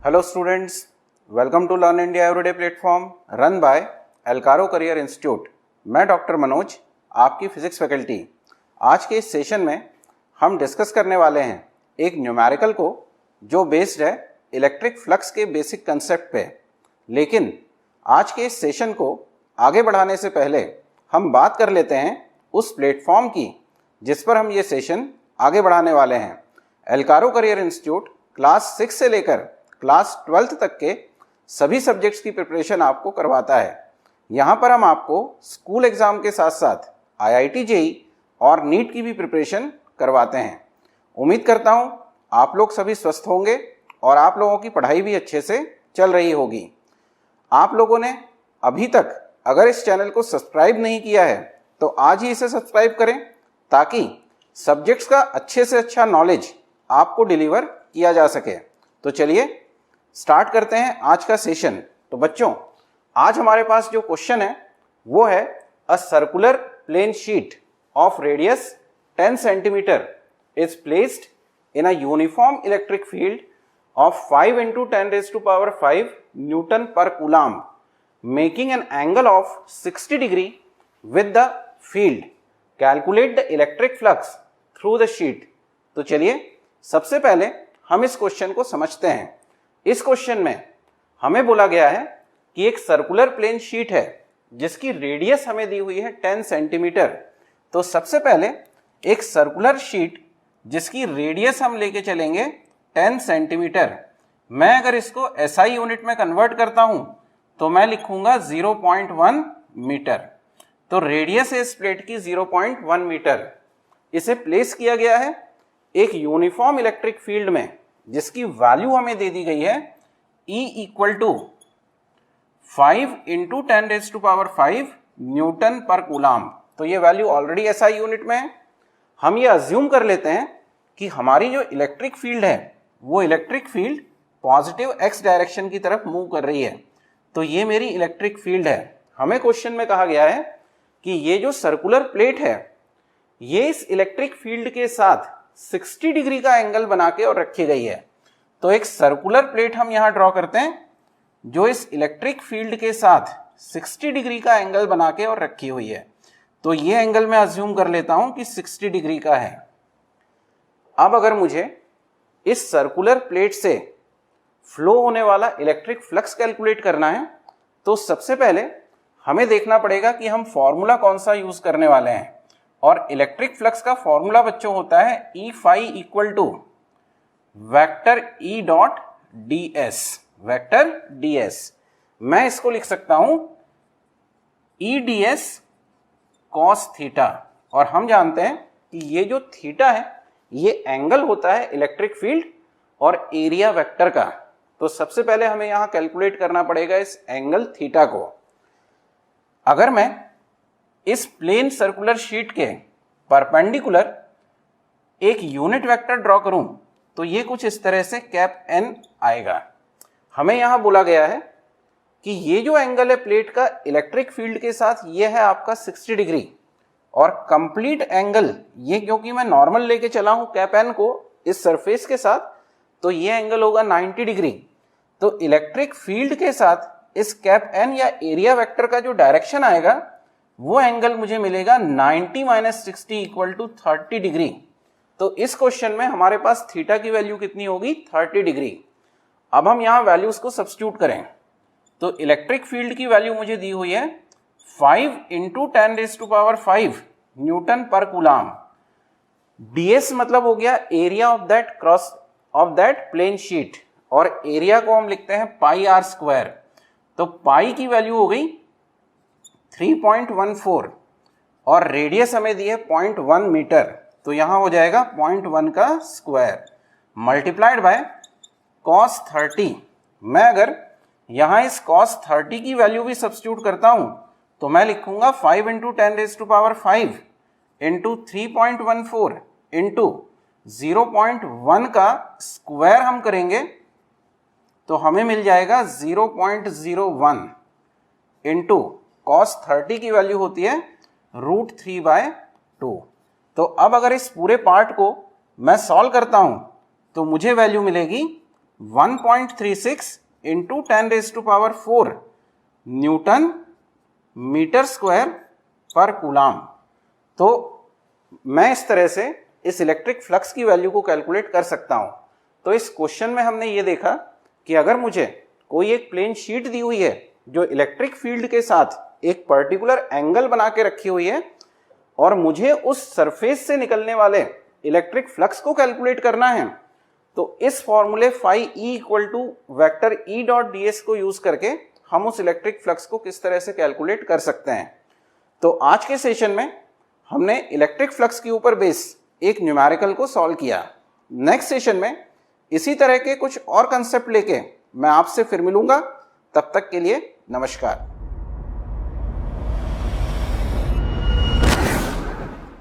Hello students, welcome to Learn India Everyday platform run by एल्कारो career institute. मैं doctor Manoj, आपकी physics faculty. आज के इस सेशन में हम डिस्कस करने वाले हैं एक न्यूमेरिकल को जो बेस्ड है इलेक्ट्रिक फ्लक्स के बेसिक कंसेप्ट पे। लेकिन आज के इस सेशन को आगे बढ़ाने से पहले हम बात कर लेते हैं उस प्लेटफॉर्म की जिस पर हम ये सेशन आगे बढ़ाने वाले हैं। एल्कारो करियर इंस्टीट्यूट क्लास 6 से लेकर क्लास 12th तक के सभी सब्जेक्ट्स की प्रिपरेशन आपको करवाता है। यहाँ पर हम आपको स्कूल एग्ज़ाम के साथ साथ IIT JEE और नीट की भी प्रिपरेशन करवाते हैं। उम्मीद करता हूँ आप लोग सभी स्वस्थ होंगे और आप लोगों की पढ़ाई भी अच्छे से चल रही होगी। आप लोगों ने अभी तक अगर इस चैनल को सब्सक्राइब नहीं किया है तो आज ही इसे सब्सक्राइब करें ताकि सब्जेक्ट्स का अच्छे से अच्छा नॉलेज आपको डिलीवर किया जा सके। तो चलिए स्टार्ट करते हैं आज का सेशन। तो बच्चों, आज हमारे पास जो क्वेश्चन है वो है a circular plane sheet of radius 10 centimetre is placed in a uniform electric field of 5 × 10⁵ newton per coulomb making an angle of 60 degree with the field. Calculate the electric flux through the sheet. तो चलिए सबसे पहले हम इस question को समझते हैं। इस क्वेश्चन में हमें बोला गया है कि एक सर्कुलर प्लेन शीट है जिसकी रेडियस हमें दी हुई है 10 सेंटीमीटर। तो सबसे पहले एक सर्कुलर शीट जिसकी रेडियस हम लेके चलेंगे 10 सेंटीमीटर। मैं अगर इसको SI यूनिट में कन्वर्ट करता हूं तो मैं लिखूंगा 0.1 मीटर। तो रेडियस है इस प्लेट की 0.1 मीटर। इसे प्लेस किया गया है एक यूनिफॉर्म इलेक्ट्रिक फील्ड में जिसकी वैल्यू हमें दे दी गई है E = 5 × 10⁵ न्यूटन पर कूलम्ब। तो ये वैल्यू ऑलरेडी SI यूनिट में है। हम ये अज्यूम कर लेते हैं कि हमारी जो इलेक्ट्रिक फील्ड है वो electric field positive x direction की तरफ मूव कर रही है। तो ये मेरी इलेक्ट्रिक फील्ड है। हमें क्वेश्चन में कहा गया है कि ये जो सर्कुलर प्लेट है ये इस इलेक्ट्रिक फील्ड के साथ 60 डिग्री का एंगल बना के और रखी गई है। तो एक सर्कुलर प्लेट हम यहां ड्रॉ करते हैं जो इस इलेक्ट्रिक फील्ड के साथ 60 डिग्री का एंगल बना के और रखी हुई है। तो ये एंगल मैं अज्यूम कर लेता हूं कि 60 डिग्री का है। अब अगर मुझे इस सर्कुलर प्लेट से फ्लो होने वाला इलेक्ट्रिक फ्लक्स कैलकुलेट करना है तो सबसे पहले हमें देखना पड़ेगा कि हम फॉर्मूला कौन सा यूज करने वाले हैं। और इलेक्ट्रिक फ्लक्स का फॉर्मूला बच्चों होता है E∅ = vector E dot ds। Vector ds मैं इसको लिख सकता हूं E ds cos थीटा। और हम जानते हैं कि ये जो थीटा है ये एंगल होता है इलेक्ट्रिक फील्ड और एरिया वेक्टर का। तो सबसे पहले हमें यहां कैलकुलेट करना पड़ेगा इस एंगल थीटा को। अगर मैं इस प्लेन सर्कुलर शीट के परपेंडिकुलर एक यूनिट वेक्टर ड्रॉ करूं तो ये कुछ इस तरह से N आएगा। हमें यहां बोला गया है कि ये जो एंगल है प्लेट का इलेक्ट्रिक फील्ड के साथ ये है आपका 60 डिग्री और कंप्लीट एंगल ये क्योंकि मैं नॉर्मल लेके चला हूं N को इस सरफेस के साथ तो ये एंगल होगा 90 डिग्री। तो इलेक्ट्रिक फील्ड के साथ इस N या एरिया वेक्टर का जो डायरेक्शन आएगा वो एंगल मुझे मिलेगा 90 - 60 = 30 डिग्री। तो इस क्वेश्चन में हमारे पास थीटा की वैल्यू कितनी होगी 30 डिग्री। अब हम यहां वैल्यूज को सब्स्टिट्यूट करें तो इलेक्ट्रिक फील्ड की वैल्यू मुझे दी हुई है 5 × 10⁵ न्यूटन पर कूलम्ब। ds मतलब हो गया area of that plane sheet और एरिया को हम लिखते हैं πr²। तो पाई की वैल्यू हो गई 3.14 और रेडियस हमें दी है 0.1 मीटर। तो यहां हो जाएगा 0.1 का स्क्वायर मल्टीप्लाइड बाय cos 30। मैं अगर यहां इस cos 30 की वैल्यू भी सब्स्टिट्यूट करता हूं तो मैं लिखूंगा 5 × 10⁵ इंटू 3.14 इंटू 0.1 का स्क्वायर हम करेंगे तो हमें मिल जाएगा 0.01 इंटू cos 30 की वैल्यू होती है √3/2। तो अब अगर इस पूरे पार्ट को मैं सॉल्व करता हूं तो मुझे वैल्यू मिलेगी 1.36 इंटू 10⁴ न्यूटन मीटर स्क्वायर पर कूलाम। तो मैं इस तरह से इस इलेक्ट्रिक फ्लक्स की वैल्यू को कैलकुलेट कर सकता हूं। तो इस क्वेश्चन में हमने ये देखा कि अगर मुझे कोई एक प्लेन शीट दी हुई है जो इलेक्ट्रिक फील्ड के साथ एक पर्टिकुलर एंगल बना के रखी हुई है और मुझे उस सरफेस से निकलने वाले इलेक्ट्रिक फ्लक्स को कैलकुलेट करना है, तो इस फॉर्मूले phi E equal to vector E dot ds को यूज करके हम उस इलेक्ट्रिक फ्लक्स को किस तरह से कैलकुलेट कर सकते हैं। तो आज के सेशन में हमने इलेक्ट्रिक फ्लक्स के ऊपर बेस एक न्यूमेरिकल को सॉल्व किया। नेक्स्ट सेशन में इसी तरह के कुछ और कंसेप्ट लेके मैं आपसे फिर मिलूंगा। तब तक के लिए नमस्कार।